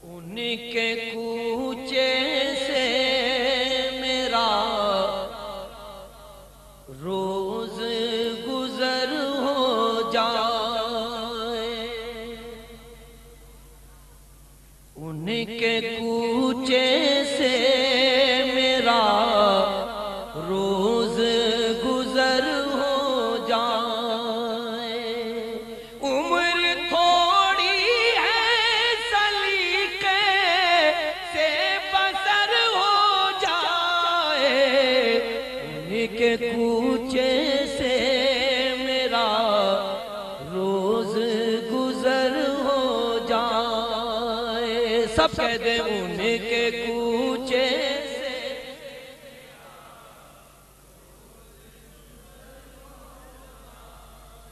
ان کے کوچے سے میرا روز گزر ہو جائے، ان کے کوچے سے میرا روز گزر ہو جائے، عمر تھوڑی ہے سلیقے سے بسر ہو جائے، ان کے کوچے سے میرا روز گزر ہو جائے، سب کہہ دیں ان کے کوچے سے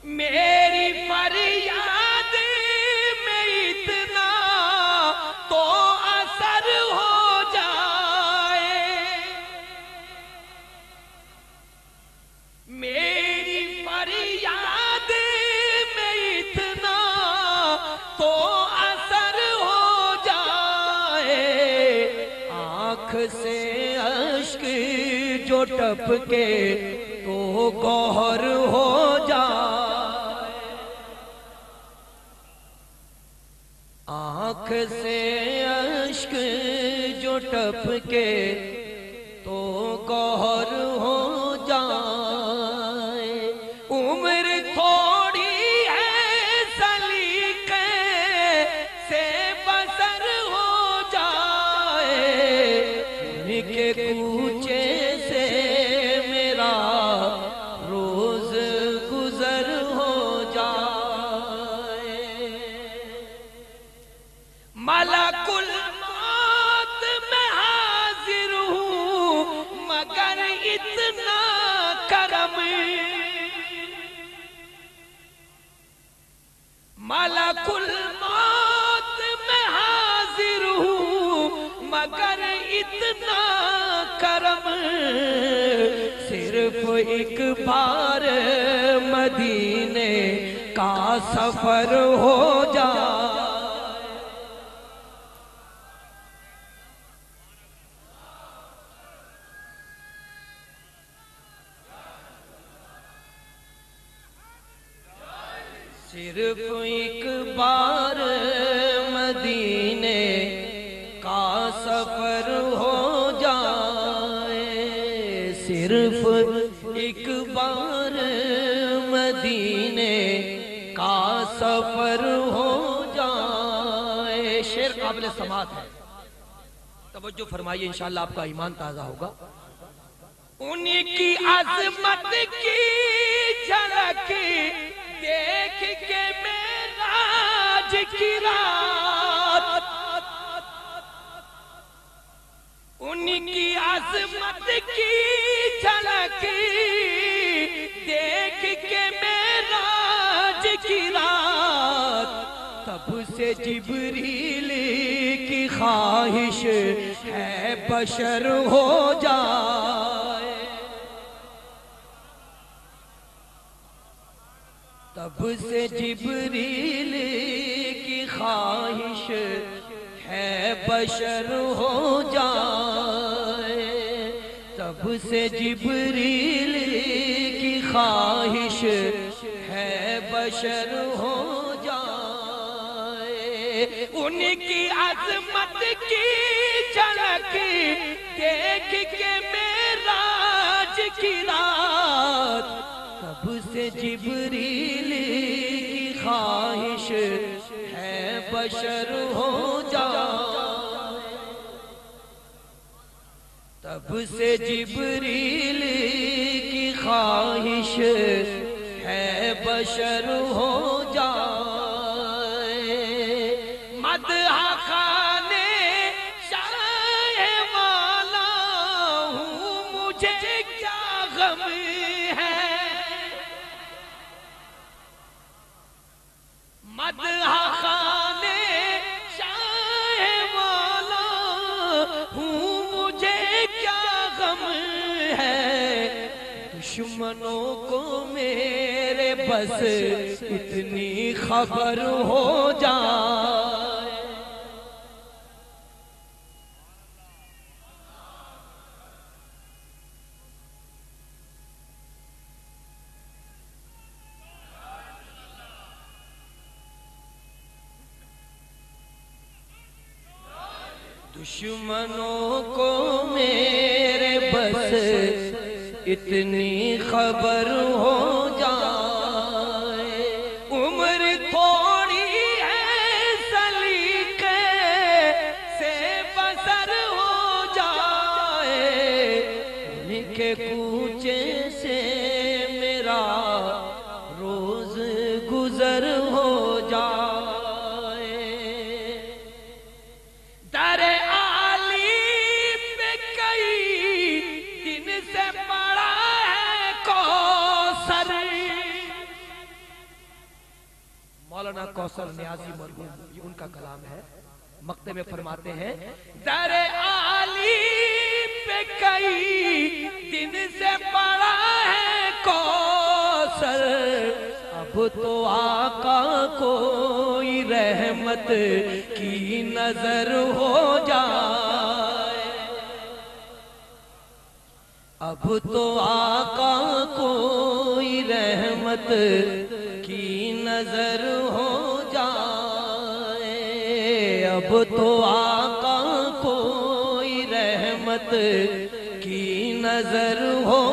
میری فریاد میں اتنا تو اثر ہو جائے، میری فریاد میں اتنا تو اثر ہو جائے، آنکھ سے اشک جو ٹپکے تو گوہر ہو جائے، آنکھ سے اشک جو ٹپکے تو گوہر ہو جائے، عمر تھوڑی ہے سلیقے سے بسر ہو جائے، ان کے کوچے سے میرا روز گزر ہو جائے، ملک الموت میں حاضر ہوں مگر اتنا کرم، ملک الموت میں حاضر ہوں مگر اتنا کرم، صرف ایک بار مدینے کا سفر ہو جائے، صرف ایک بار مدینے کا سفر ہو جائے، صرف ایک بار مدینے کا سفر ہو جائے، شعر قابل سماعت ہے، توجہ فرمائیے انشاءاللہ آپ کا ایمان تازہ ہوگا، ان کی عظمت کی جھلک دیکھ کے معراج کی رات، ان کی عظمت کی جھلک دیکھ کے معراج کی رات، تب سے جبریل کی خواہش ہے بشر ہو جائے، تب سے جبریل کی خواہش ہے بشر ہو جائے، تب سے جبریل کی خواہش ہے بشر ہو جائے، ان کی عظمت کی جھلک دیکھ کے معراج کی رات، تب سے جبریل کی خواہش ہے بشر ہو جائے، تب سے جبریل کی خواہش ہے بشر ہو جائے، مدح خانے شاہ والا ہوں مجھے کیا غم ہے، مدح خانے شاہ والا ہوں مجھے کیا غم ہے، دشمنوں کو میرے بس اتنی خبر ہو جائے، دشمنوں کو میرے بس اتنی خبر ہو جائے، عمر تھوڑی ہے سلیقے سے بسر ہو جائے، ان کے کوچے سے میرا روز گزر ہو جائے، در عالی پہ کئی دن سے پڑا ہے کوثر۔ مولانا کوثر نیازی مرحوم، یہ ان کا کلام ہے، مقطع میں فرماتے ہیں در عالی پہ کئی دن سے پڑا ہے کوثر، اب تو آقا کوئی رحمت کی نظر ہو جائے، اب تو آقا کوئی رحمت کی نظر ہو جائے، اب تو آقا کوئی رحمت کی نظر ہو